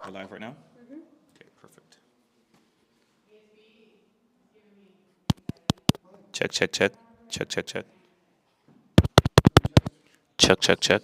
We're live right now? Okay, perfect. Check, check, check. Check, check, check. Check, check, check.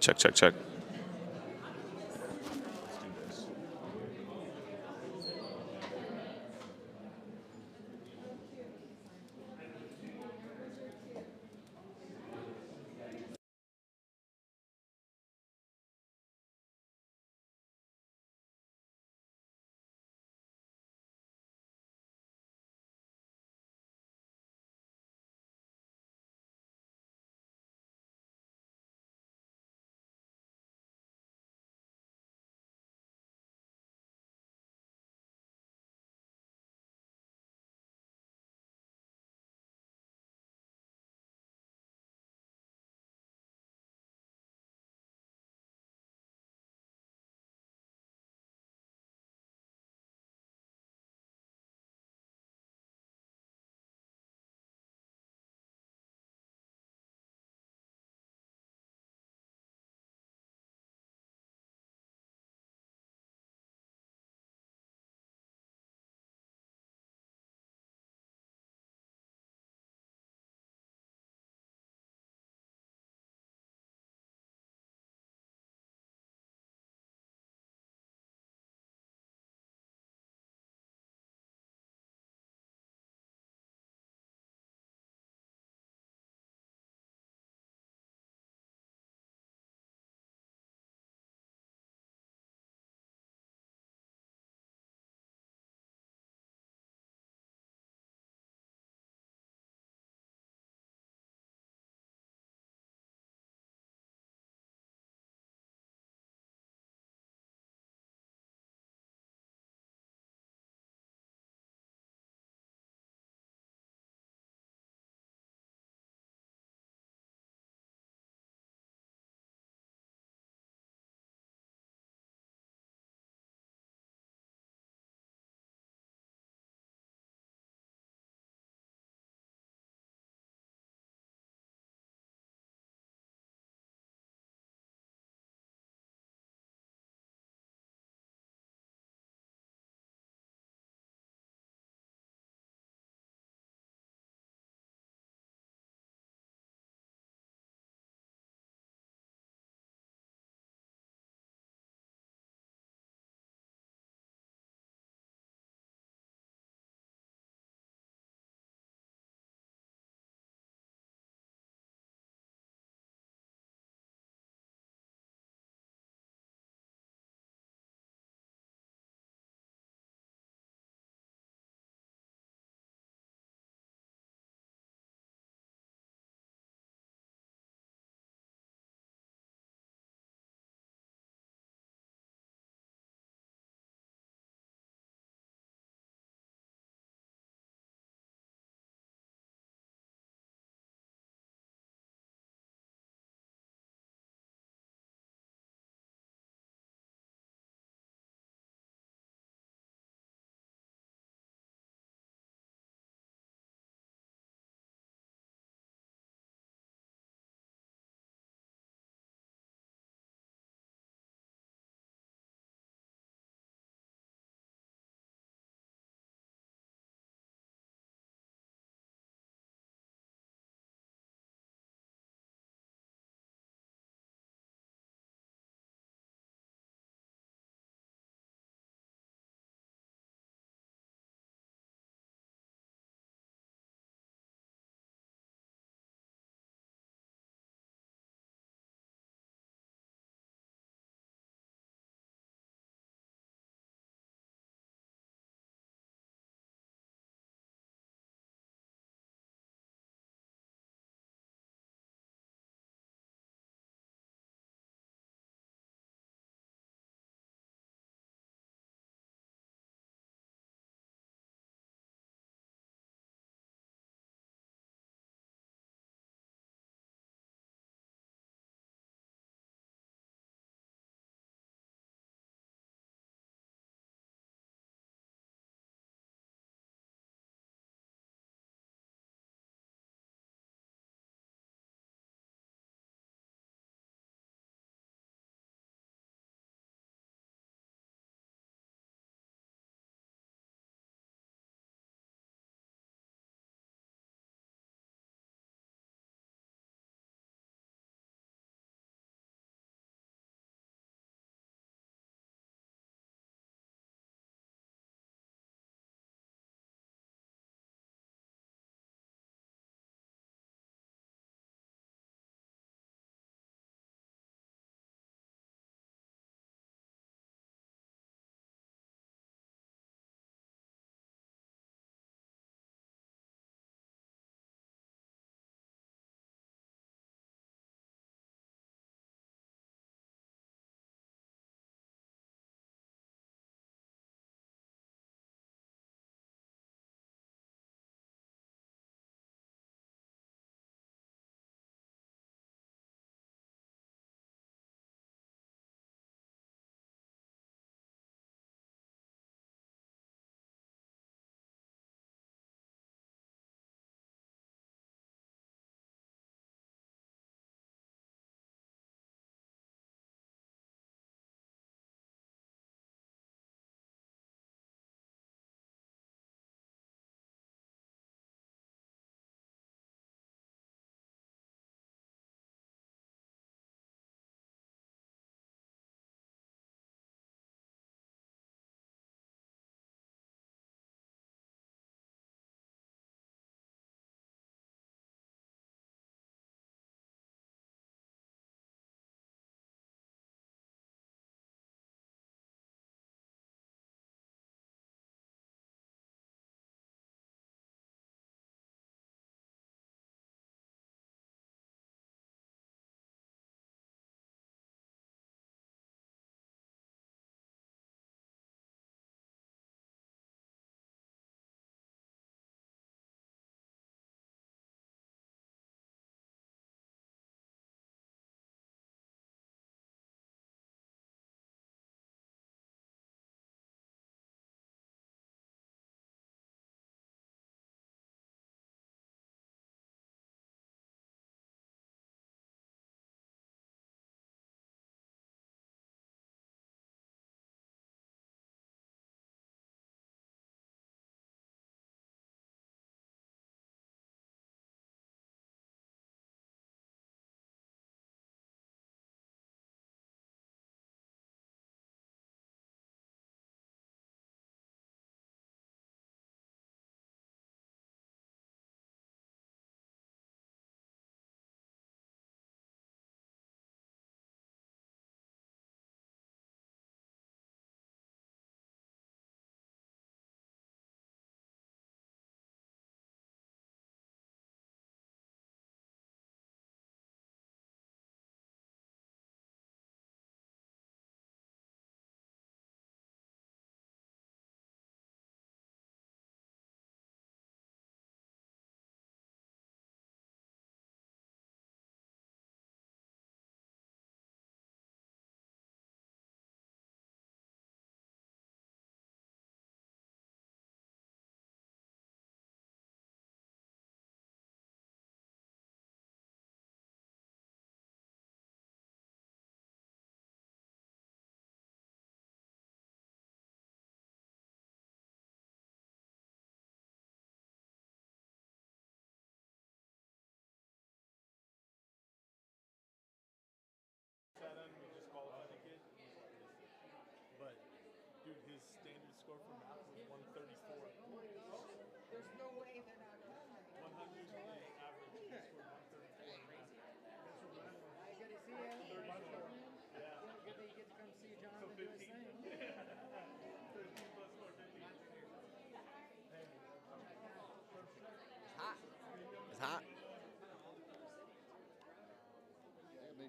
check, check, check.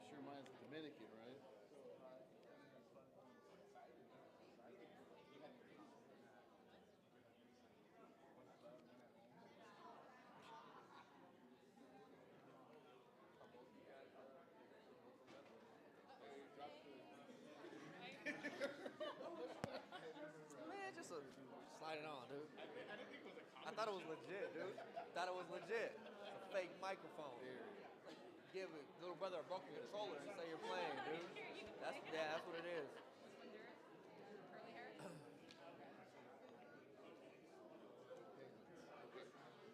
sure mine's Dominican, right? Man, just slide it on, dude. I thought it was legit, dude. Thought it was legit. It's a fake microphone. Give it, little brother a broken controller and say you're playing, dude. That's what it is. Curly hair?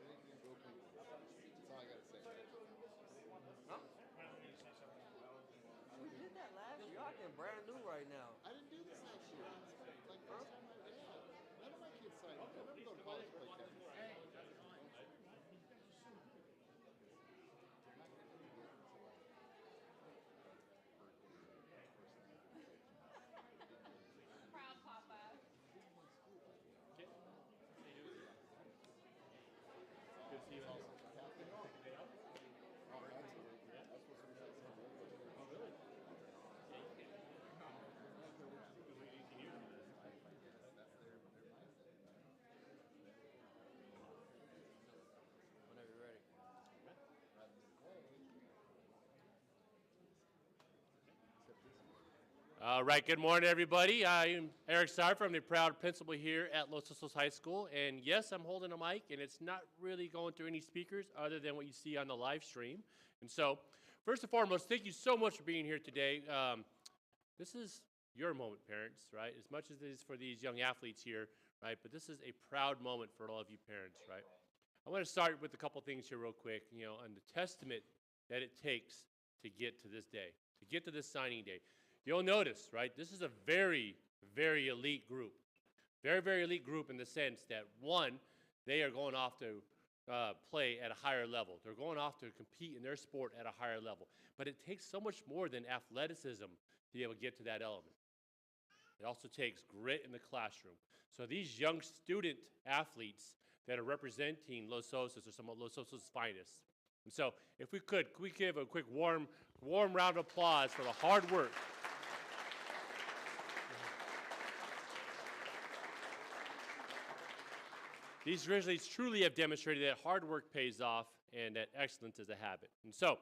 Dominican broken. That's all I gotta say. Huh? You did that last year. Y'all acting brand new right now. I didn't do this last year. Like first time none of my kids signed. I never go to college to play tennis. Proud papa. Good to see you. Captain. Oh, that's great. That's supposed to be nice. Oh, really? Whenever you're ready. All right, good morning, everybody. I'm Eric Starr from the proud principal here at LOHS High School. And yes, I'm holding a mic, and it's not really going through any speakers other than what you see on the live stream. And so, first and foremost, thank you so much for being here today. This is your moment, parents, right? As much as it is for these young athletes here, right? But this is a proud moment for all of you parents, right? I want to start with a couple things here real quick, on the testament that it takes to get to this day, to get to this signing day. You'll notice, right, this is a very, very elite group. Very, very elite group in the sense that, one, they are going off to play at a higher level. They're going off to compete in their sport at a higher level. But it takes so much more than athleticism to be able to get to that element. It also takes grit in the classroom. So these young student athletes that are representing Los Osos are some of Los Osos' finest. And so if we could we give a quick warm round of applause for the hard work. These athletes truly have demonstrated that hard work pays off and that excellence is a habit. And so,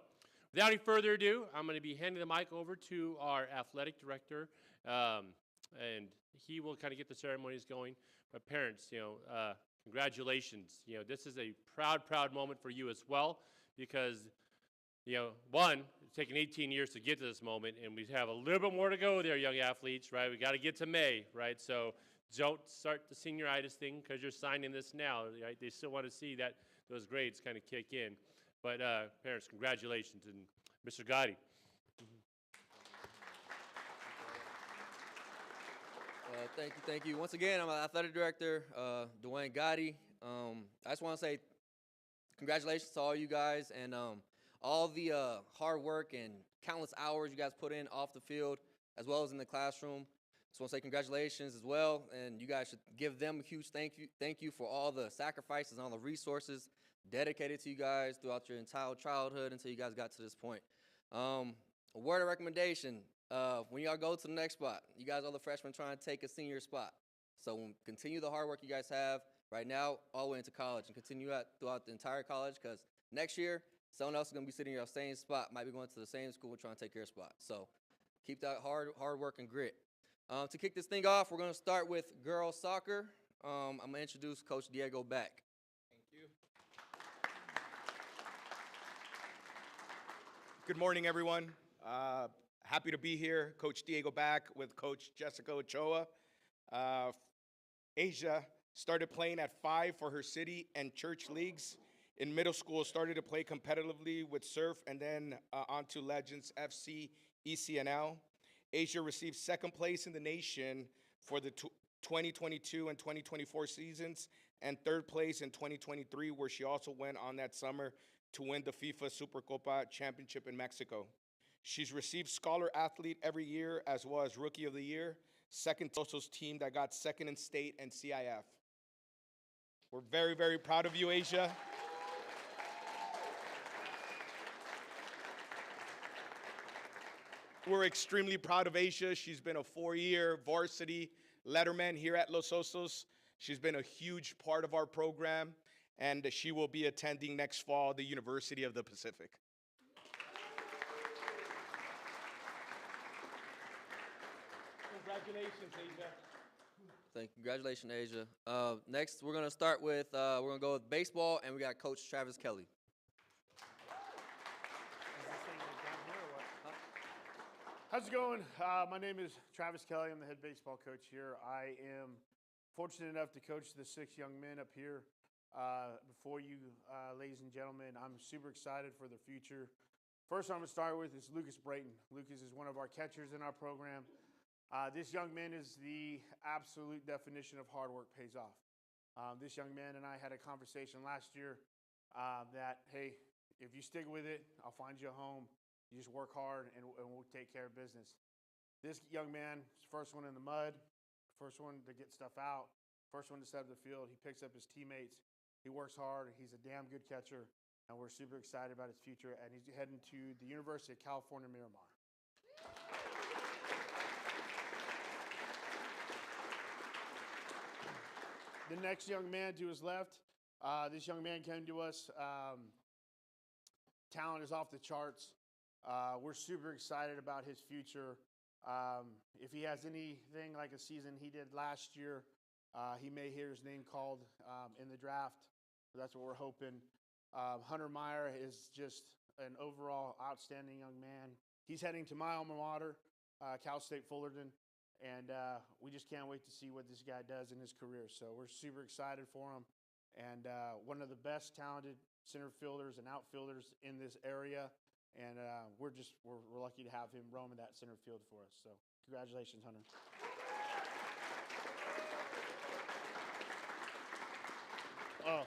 without any further ado, I'm going to be handing the mic over to our athletic director, and he will kind of get the ceremonies going. But parents, congratulations. This is a proud, proud moment for you as well because, one, it's taken 18 years to get to this moment, and we have a little bit more to go there, young athletes, right? We got to get to May, right? So don't start the senioritis thing because you're signing this now, right? They still want to see that those grades kind of kick in. But parents, congratulations, and Mr. Gotti. Thank you. Once again, I'm an athletic director, Dwayne Gotti. I just want to say congratulations to all you guys and all the hard work and countless hours you guys put in off the field as well as in the classroom. Just want to say congratulations as well, and you guys should give them a huge thank you for all the sacrifices and all the resources dedicated to you guys throughout your entire childhood until you guys got to this point. A word of recommendation, when y'all go to the next spot, you guys are the freshmen trying to take a senior spot. So continue the hard work you guys have right now all the way into college and continue that throughout the entire college because next year, someone else is going to be sitting in your same spot, might be going to the same school trying to take your spot. So keep that hard work and grit. To kick this thing off, we're going to start with girls soccer. I'm going to introduce Coach Diego Back. Thank you. Good morning, everyone. Happy to be here. Coach Diego Back with Coach Jessica Ochoa. Asia started playing at 5 for her city and church leagues. In middle school, started to play competitively with Surf and then on to Legends FC ECNL. Asia received second place in the nation for the 2022 and 2024 seasons and third place in 2023, where she also went on that summer to win the FIFA Supercopa Championship in Mexico. She's received Scholar Athlete every year as well as Rookie of the Year, second to Oso's team that got second in state and CIF. We're very, very proud of you, Asia. We're extremely proud of Asia. She's been a 4-year varsity letterman here at Los Osos. She's been a huge part of our program, and she will be attending next fall the University of the Pacific. Congratulations, Asia. Congratulations, Asia. Next, we're gonna start with we're gonna go with baseball, and we got Coach Travis Kelly. How's it going? My name is Travis Kelly. I'm the head baseball coach here. I am fortunate enough to coach the 6 young men up here before you, ladies and gentlemen. I'm super excited for the future. First I'm going to start with is Lucas Brayton. Lucas is one of our catchers in our program. This young man is the absolute definition of hard work pays off. This young man and I had a conversation last year that, hey, if you stick with it, I'll find you a home. You just work hard, and we'll take care of business. This young man is the first one in the mud, first one to get stuff out, first one to step the field. He picks up his teammates. He works hard. He's a damn good catcher, and we're super excited about his future. And he's heading to the University of California, Miramar. The next young man to his left, this young man came to us. Talent is off the charts. We're super excited about his future. If he has anything like a season he did last year, he may hear his name called in the draft. That's what we're hoping. Hunter Meyer is just an overall outstanding young man. He's heading to my alma mater, Cal State Fullerton, and we just can't wait to see what this guy does in his career. So we're super excited for him, and one of the best talented center fielders and outfielders in this area. And we're lucky to have him roaming that center field for us. So congratulations, Hunter. Oh,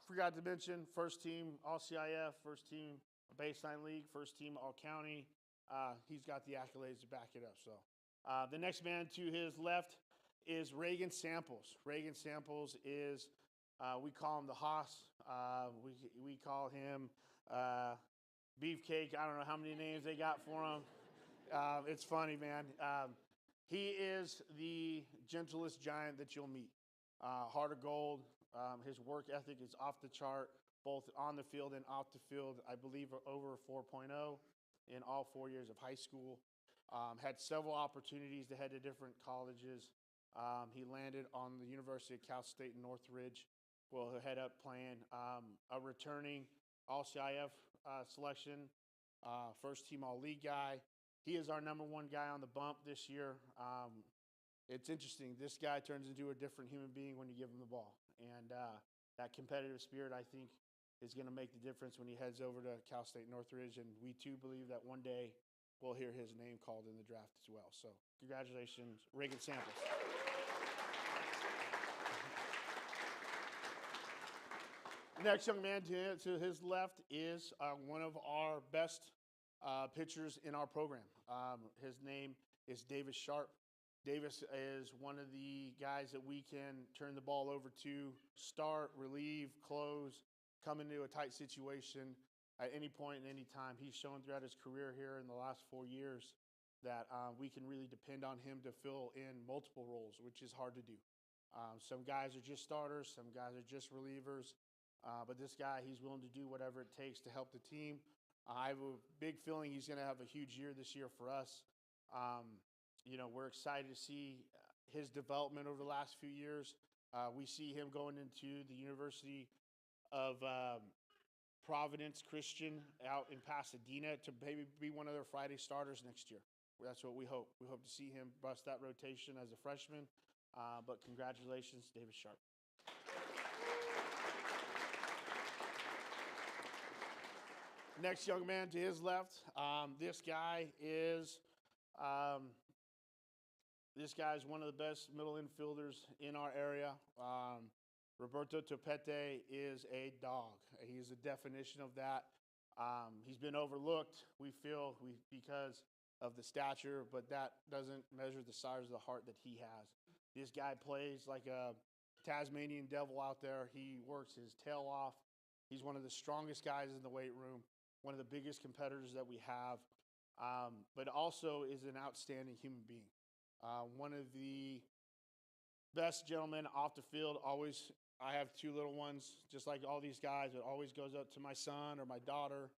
forgot to mention, first team All-CIF, first team Baseline League, first team All-County. He's got the accolades to back it up. So the next man to his left is Reagan Samples. Reagan Samples is, we call him the Hoss. We call him Beefcake. I don't know how many names they got for him. It's funny, man. He is the gentlest giant that you'll meet. Heart of gold. His work ethic is off the chart, both on the field and off the field. I believe over 4.0 in all 4 years of high school. Had several opportunities to head to different colleges. He landed on the University of Cal State in Northridge. Well, he'll head up playing a returning All-CIF selection, first team all-league guy. He is our #1 guy on the bump this year. It's interesting. This guy turns into a different human being when you give him the ball. And that competitive spirit, I think, is going to make the difference when he heads over to Cal State Northridge. And we, too, believe that one day we'll hear his name called in the draft as well. So congratulations, Reagan Samples. Next young man to his left is one of our best pitchers in our program. His name is Davis Sharp. Davis is one of the guys that we can turn the ball over to, start, relieve, close, come into a tight situation at any point and any time. He's shown throughout his career here in the last 4 years that we can really depend on him to fill in multiple roles, which is hard to do. Some guys are just starters, some guys are just relievers. But this guy, he's willing to do whatever it takes to help the team. I have a big feeling he's going to have a huge year this year for us. We're excited to see his development over the last few years. We see him going into the University of Providence Christian out in Pasadena to maybe be one of their Friday starters next year. That's what we hope. We hope to see him bust that rotation as a freshman. But congratulations, Davis Sharp. Next young man to his left, this guy is one of the best middle infielders in our area. Roberto Topete is a dog. He's a definition of that. He's been overlooked, we feel, because of the stature, but that doesn't measure the size of the heart that he has. This guy plays like a Tasmanian devil out there. He works his tail off. He's one of the strongest guys in the weight room, one of the biggest competitors that we have. but also is an outstanding human being. One of the best gentlemen off the field. Always, I have two little ones, just like all these guys. It always goes up to my son or my daughter,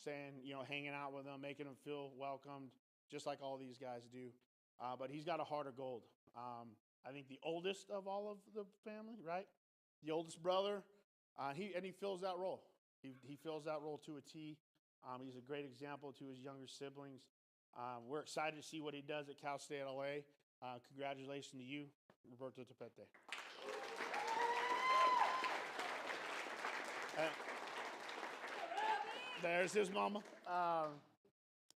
saying, hanging out with them, making them feel welcomed, just like all these guys do. But he's got a heart of gold. I think the oldest of all of the family, right? The oldest brother, he fills that role. He fills that role to a T. He's a great example to his younger siblings. We're excited to see what he does at Cal State LA. Congratulations to you, Roberto Tepete. There's his mama.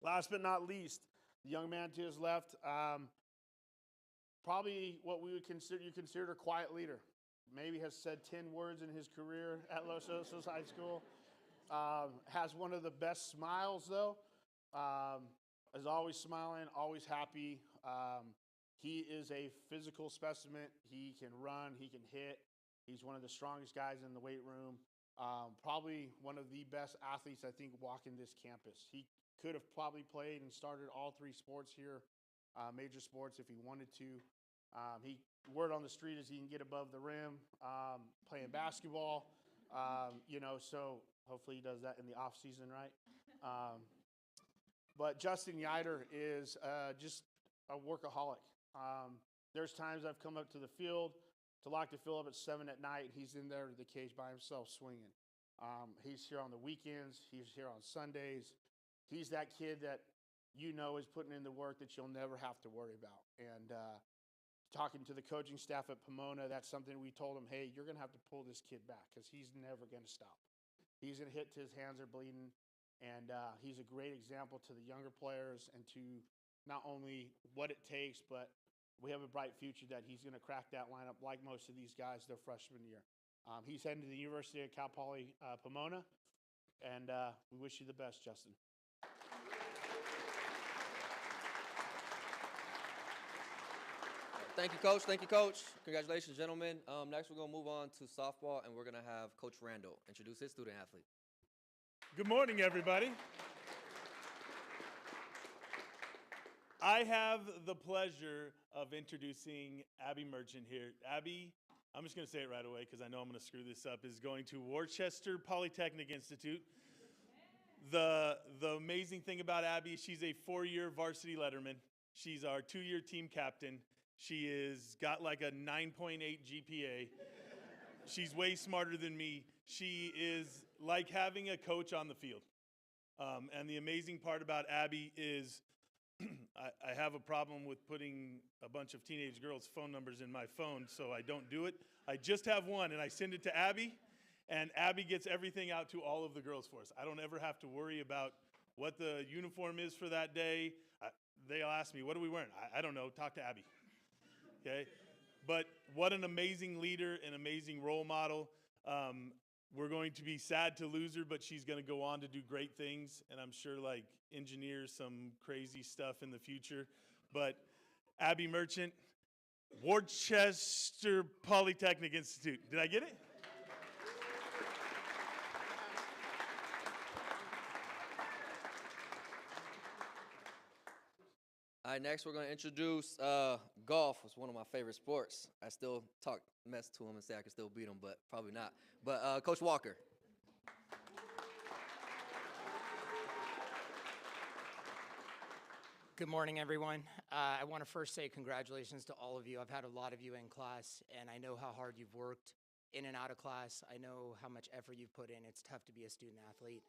Last but not least, the young man to his left, probably what we would consider a quiet leader. Maybe has said 10 words in his career at Los Osos High School. Has one of the best smiles, though. Is always smiling, always happy. He is a physical specimen. He can run, he can hit. He's one of the strongest guys in the weight room. Probably one of the best athletes, I think, walking this campus. He could have probably played and started all three sports here, major sports, if he wanted to. Word on the street is he can get above the rim, playing basketball, so hopefully he does that in the off season, right? But Justin Yider is just a workaholic. There's times I've come up to the field to lock the field up at 7 at night, and he's in there to the cage by himself swinging. He's here on the weekends. He's here on Sundays. He's that kid that is putting in the work that you'll never have to worry about. And talking to the coaching staff at Pomona, that's something we told him, hey, you're going to have to pull this kid back because he's never going to stop. He's going to hit till his hands are bleeding. And he's a great example to the younger players and to not only what it takes, but we have a bright future that he's going to crack that lineup like most of these guys their freshman year. He's heading to the University of Cal Poly Pomona, and we wish you the best, Justin. Thank you, Coach. Thank you, Coach. Congratulations, gentlemen. Next, we're going to move on to softball, and we're going to have Coach Randall introduce his student athlete. Good morning, everybody. I have the pleasure of introducing Abby Merchant here. Abby, I'm just going to say it right away because I know I'm going to screw this up, is going to Worcester Polytechnic Institute. The amazing thing about Abby, she's a 4-year varsity letterman. She's our 2-year team captain. She is got like a 9.8 GPA. She's way smarter than me. She is like having a coach on the field. And the amazing part about Abby is I have a problem with putting a bunch of teenage girls' phone numbers in my phone, so I don't do it. I just have one, and I send it to Abby, and Abby gets everything out to all of the girls for us. I don't ever have to worry about what the uniform is for that day. They'll ask me, what are we wearing? I don't know. Talk to Abby. Okay? But what an amazing leader, an amazing role model. We're going to be sad to lose her, but she's going to go on to do great things, and I'm sure like engineer some crazy stuff in the future. But Abby Merchant, Worcester Polytechnic Institute. Did I get it? All right, next we're going to introduce golf. It's one of my favorite sports. I still talk mess to him and say I can still beat him, but probably not. But Coach Walker. Good morning, everyone. I want to first say congratulations to all of you. I've had a lot of you in class, and I know how hard you've worked in and out of class. I know how much effort you've put in. It's tough to be a student athlete.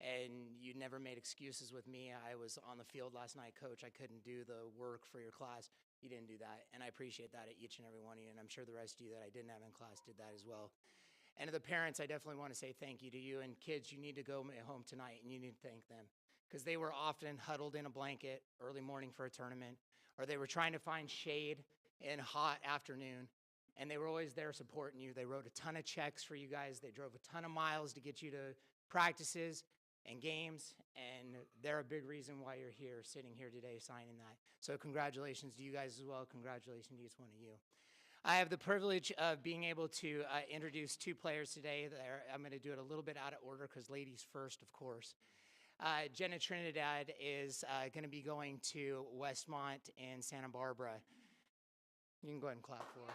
And you never made excuses with me. I was on the field last night, Coach. I couldn't do the work for your class. You didn't do that, and I appreciate that at each and every one of you, and I'm sure the rest of you that I didn't have in class did that as well. And to the parents, I definitely want to say thank you to you. And kids, you need to go home tonight, and you need to thank them because they were often huddled in a blanket early morning for a tournament, or they were trying to find shade in a hot afternoon, and they were always there supporting you. They wrote a ton of checks for you guys. They drove a ton of miles to get you to practices and games, and they're a big reason why you're here, sitting here today, signing that. So congratulations to you guys as well. Congratulations to each one of you. I have the privilege of being able to introduce two players today. I'm going to do it a little bit out of order because ladies first, of course. Jenna Trinidad is going to be going to Westmont in Santa Barbara. You can go ahead and clap for her.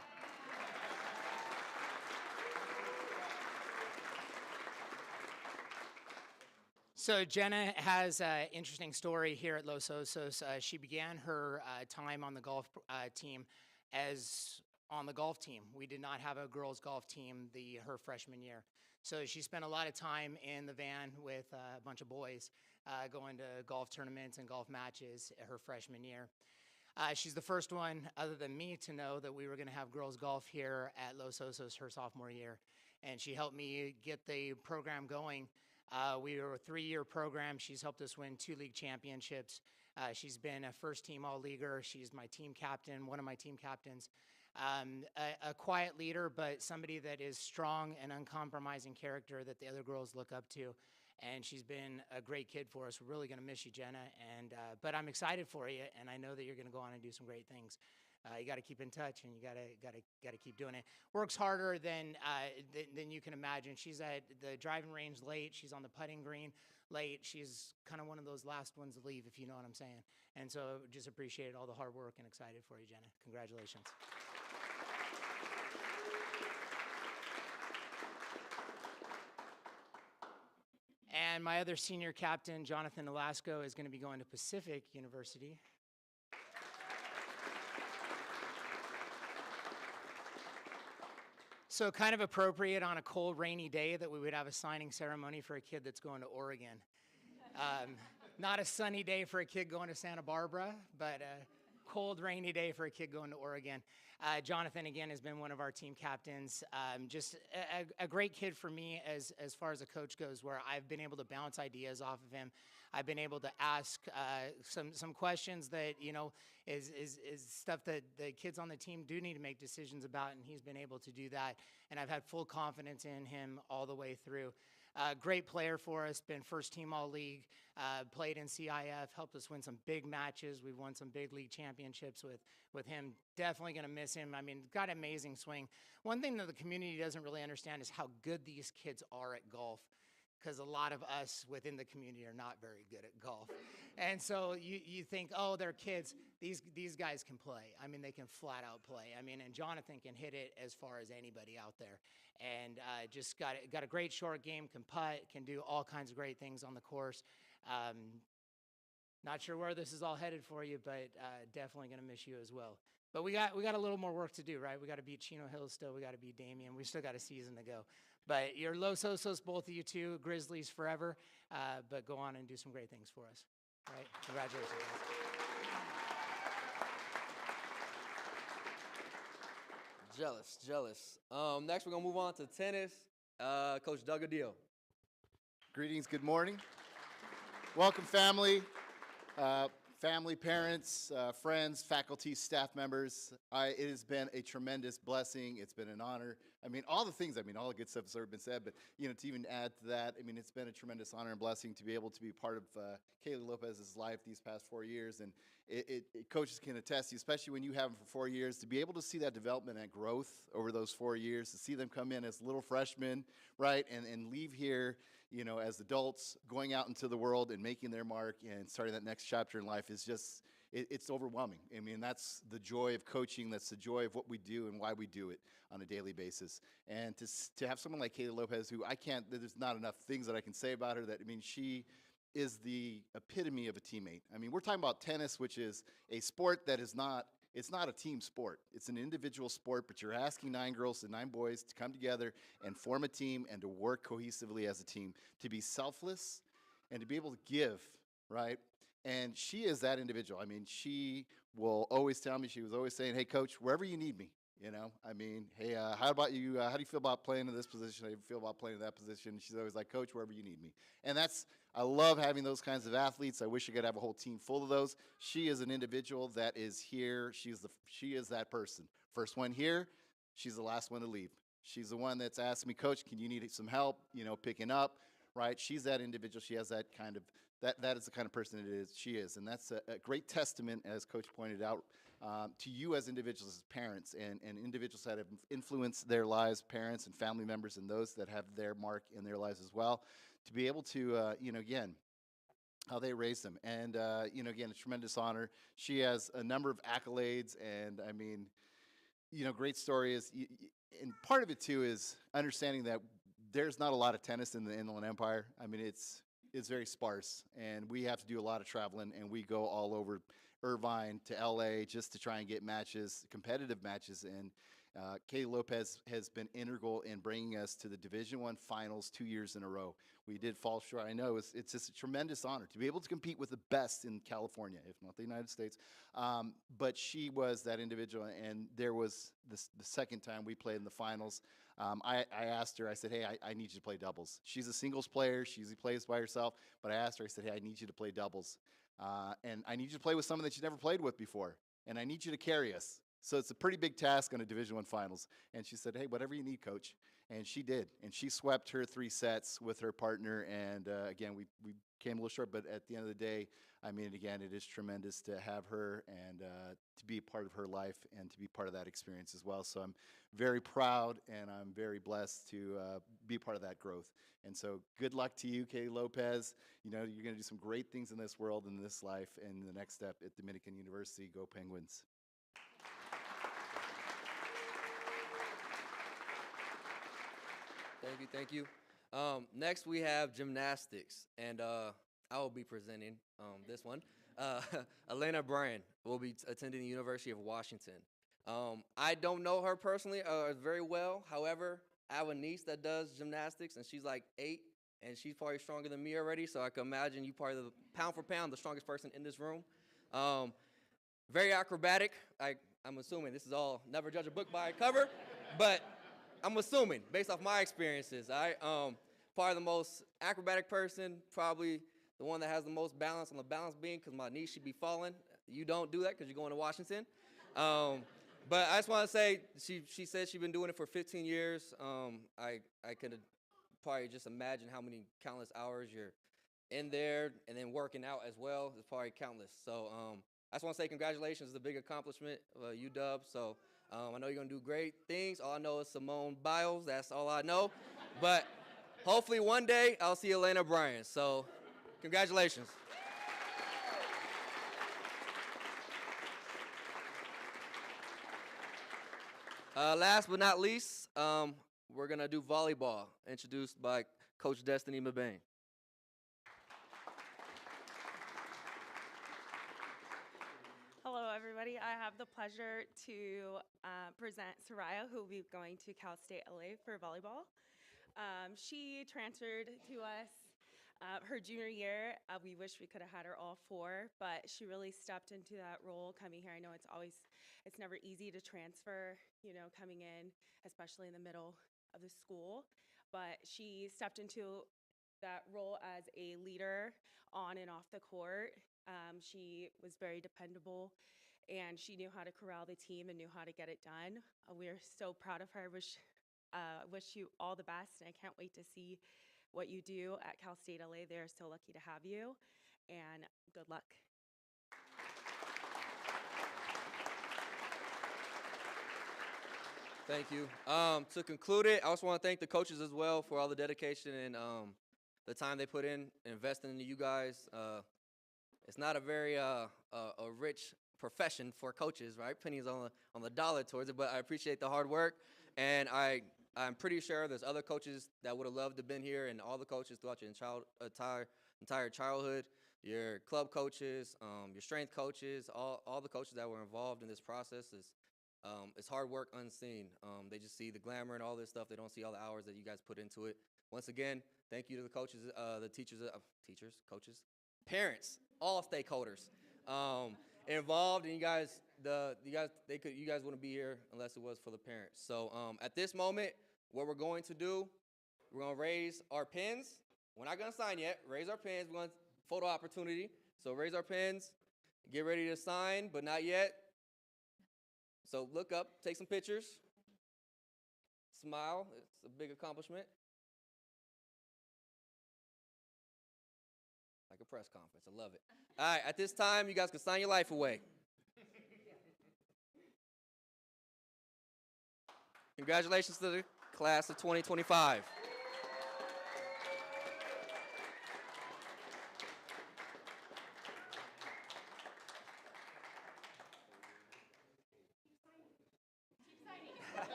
So Jenna has an interesting story here at Los Osos. She began her time on the golf team as on the golf team. We did not have a girls golf team her freshman year. So she spent a lot of time in the van with a bunch of boys going to golf tournaments and golf matches her freshman year. She's the first one, other than me, to know that we were going to have girls golf here at Los Osos her sophomore year. And she helped me get the program going. We were a 3-year program. She's helped us win 2 league championships. She's been a first-team all-leaguer. She's my team captain, one of my team captains. A quiet leader, but somebody that is strong and uncompromising character that the other girls look up to. And she's been a great kid for us. We're really going to miss you, Jenna. But I'm excited for you, and I know that you're going to go on and do some great things. You got to keep in touch, and you got to keep doing it. Works harder than you can imagine. She's at the driving range late. She's on the putting green late. She's kind of one of those last ones to leave, if you know what I'm saying. And so just appreciate all the hard work and excited for you, Jenna. Congratulations. And my other senior captain, Jonathan Alasko, is going to be going to Pacific University. So kind of appropriate on a cold, rainy day that we would have a signing ceremony for a kid that's going to Oregon. Not a sunny day for a kid going to Santa Barbara, but a cold, rainy day for a kid going to Oregon. Jonathan, again, has been one of our team captains. Just a great kid for me as far as a coach goes, where I've been able to bounce ideas off of him. I've been able to ask some questions that, you know, is stuff that the kids on the team do need to make decisions about, and he's been able to do that. And I've had full confidence in him all the way through. Great player for us, been first team all league, played in CIF, helped us win some big matches. We've won some big league championships with him. Definitely going to miss him. I mean, got an amazing swing. One thing that the community doesn't really understand is how good these kids are at golf, because a lot of us within the community are not very good at golf. And so you think, oh, they're kids. These guys can play. I mean, they can flat out play. I mean, and Jonathan can hit it as far as anybody out there. And just got a great short game, can putt, can do all kinds of great things on the course. Not sure where this is all headed for you, but definitely going to miss you as well. But we got a little more work to do, right? We got to beat Chino Hills still. We got to beat Damien. We still got a season to go. But you're Los Osos, both of you two, Grizzlies forever. But go on and do some great things for us. All right? Congratulations, guys. Jealous. Next, we're going to move on to tennis. Coach Doug Adil. Greetings, good morning. Welcome, family, parents, friends, faculty, staff members. It has been a tremendous blessing. It's been an honor. I mean, all the things, all the good stuff has already been said, but, you know, to even add to that, it's been a tremendous honor and blessing to be able to be part of Kaylee Lopez's life these past 4 years. And coaches can attest to, especially when you have them for 4 years, to be able to see that development and growth over those 4 years, to see them come in as little freshmen, right, and leave here, you know, as adults, going out into the world and making their mark and starting that next chapter in life is just, it's overwhelming. That's the joy of coaching. That's the joy of what we do and why we do it on a daily basis. And to have someone like Kaylee Lopez, who there's not enough things that I can say about her, that, she is the epitome of a teammate. We're talking about tennis, which is a sport that is not, it's not a team sport. It's an individual sport, but you're asking 9 girls and 9 boys to come together and form a team and to work cohesively as a team, to be selfless and to be able to give, right? And she is that individual. She will always tell me, she was always saying, hey, coach, wherever you need me, you know? Hey, how about you? How do you feel about playing in this position? How do you feel about playing in that position? She's always like, coach, wherever you need me. And I love having those kinds of athletes. I wish I could have a whole team full of those. She is an individual that is here. She is that person. First one here, she's the last one to leave. She's the one that's asked me, coach, can you need some help, you know, picking up, right? She's that individual. She has that kind of, that is the kind of person she is. And that's a great testament, as Coach pointed out, to you as individuals, as parents, and individuals that have influenced their lives, parents and family members, and those that have their mark in their lives as well, to be able to, again, how they raised him. And, you know, again, a tremendous honor. She has a number of accolades, and I mean, you know, great story is, and part of it too is understanding that there's not a lot of tennis in the Inland Empire. I mean, it's very sparse, and we have to do a lot of traveling, and we go all over Irvine to LA just to try and get matches, competitive matches. And Katie Lopez has been integral in bringing us to the Division I finals 2 years in a row. We did fall short. I know it's just a tremendous honor to be able to compete with the best in California, if not the United States. But she was that individual, and there was the second time we played in the finals. I asked her, I said, hey, I need you to play doubles. She's a singles player. She usually plays by herself. But I asked her, I said, hey, I need you to play doubles. And I need you to play with someone that you've never played with before. And I need you to carry us. So it's a pretty big task on a Division I finals. And she said, hey, whatever you need, coach. And she did. And she swept her 3 sets with her partner. And again, we came a little short. But at the end of the day, I mean, again, it is tremendous to have her and to be a part of her life and to be part of that experience as well. So I'm very proud and I'm very blessed to be part of that growth. And so good luck to you, Katie Lopez. You know, you're going to do some great things in this world, in this life, and the next step at Dominican University. Go Penguins. Thank you, thank you. Next, we have gymnastics, and I will be presenting this one. Elena Bryan will be attending the University of Washington. I don't know her personally very well. However, I have a niece that does gymnastics, and she's like 8, and she's probably stronger than me already, so I can imagine you probably, pound for pound, the strongest person in this room. Very acrobatic. I'm assuming this is all, never judge a book by a cover, but I'm assuming, based off my experiences, probably the most acrobatic person, probably the one that has the most balance on the balance beam, because my knee should be falling. You don't do that because you're going to Washington. But I just want to say, she said she's been doing it for 15 years. I could probably just imagine how many countless hours you're in there and then working out as well. It's probably countless. So I just want to say congratulations. It's a big accomplishment, UW. So I know you're going to do great things. All I know is Simone Biles. That's all I know. But hopefully one day I'll see Elena Bryan. So congratulations. Last but not least, we're going to do volleyball, introduced by Coach Destiny Mabane. Hello, everybody. I have the pleasure to present Soraya, who will be going to Cal State LA for volleyball. She transferred to us her junior year. We wish we could have had her all 4, but she really stepped into that role coming here. I know it's never easy to transfer, coming in, especially in the middle of the school, but she stepped into that role as a leader on and off the court. She was very dependable, and she knew how to corral the team and knew how to get it done. We're so proud of her. Wish you all the best, and I can't wait to see what you do at Cal State LA. They're so lucky to have you, and good luck. Thank you. To conclude it, I also want to thank the coaches as well for all the dedication and the time they put in investing into you guys. It's not a very a rich profession for coaches, right? Pennies on the dollar towards it, but I appreciate the hard work, and I'm pretty sure there's other coaches that would have loved to have been here, and all the coaches throughout your entire childhood, your club coaches, your strength coaches, all the coaches that were involved in this process it's hard work unseen. They just see the glamour and all this stuff. They don't see all the hours that you guys put into it. Once again, thank you to the coaches, the teachers, coaches, parents, all stakeholders involved. And you guys wouldn't be here unless it was for the parents. So at this moment, what we're going to do, we're going to raise our pins. We're not going to sign yet. Raise our pins. We're going to photo opportunity. So raise our pins. Get ready to sign, but not yet. So look up, take some pictures, smile. It's a big accomplishment. Like a press conference. I love it. All right, at this time, you guys can sign your life away. Congratulations to the class of 2025.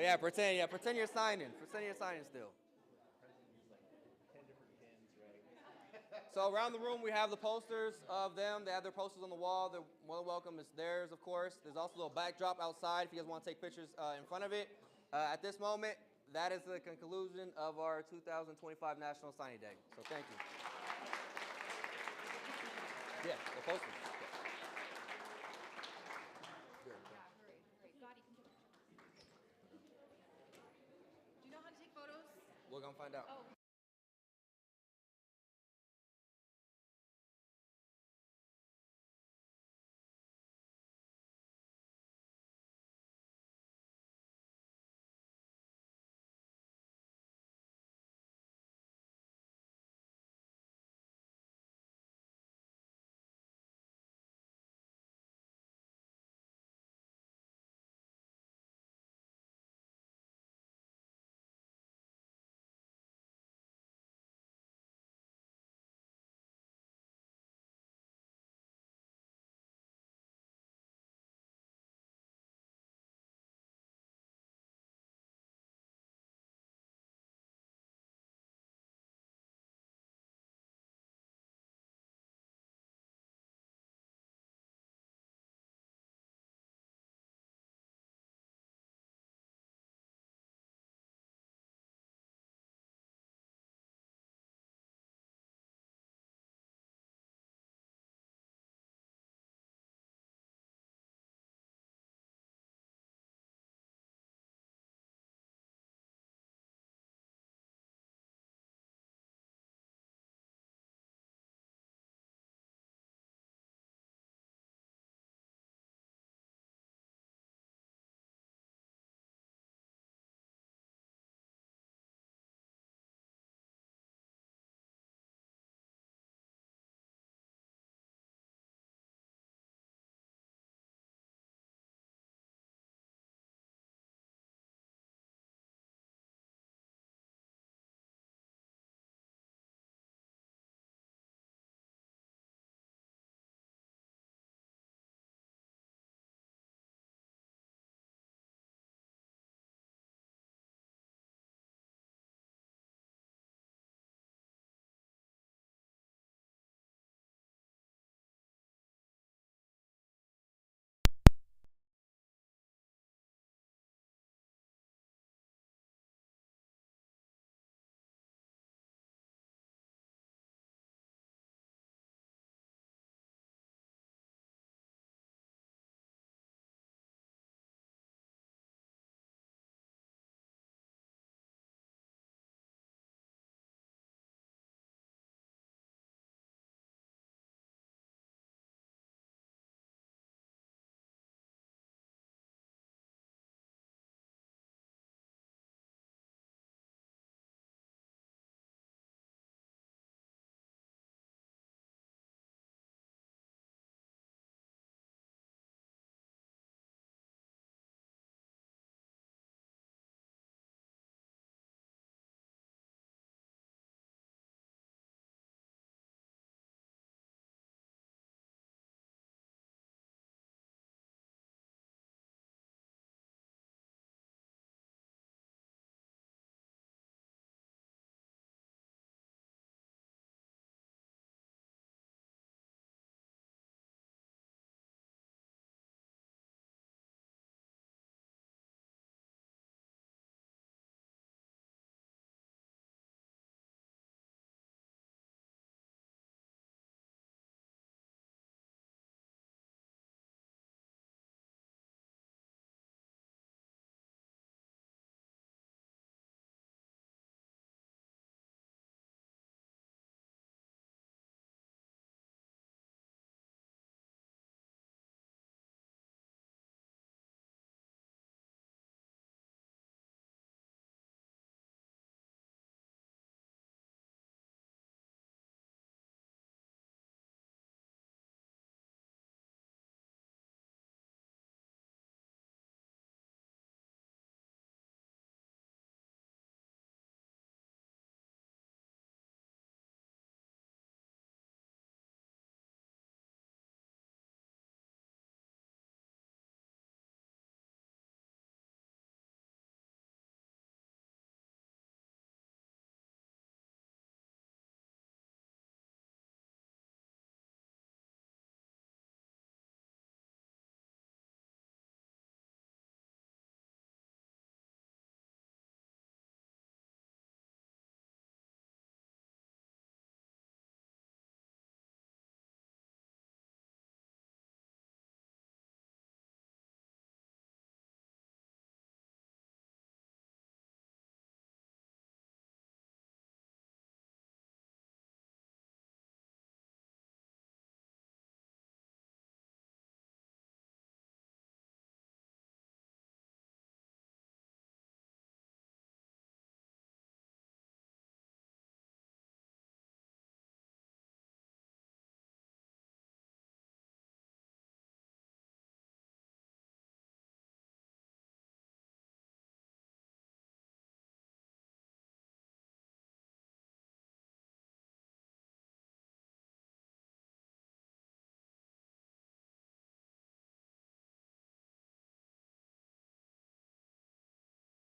Yeah, pretend you're signing. Pretend you're signing still. So around the room, we have the posters of them. They have their posters on the wall. They're more than welcome. It's theirs, of course. There's also a little backdrop outside if you guys want to take pictures in front of it. At this moment, that is the conclusion of our 2025 National Signing Day. So thank you. Yeah, the posters. Yeah. Do you know how to take photos? We're going to find out. Oh.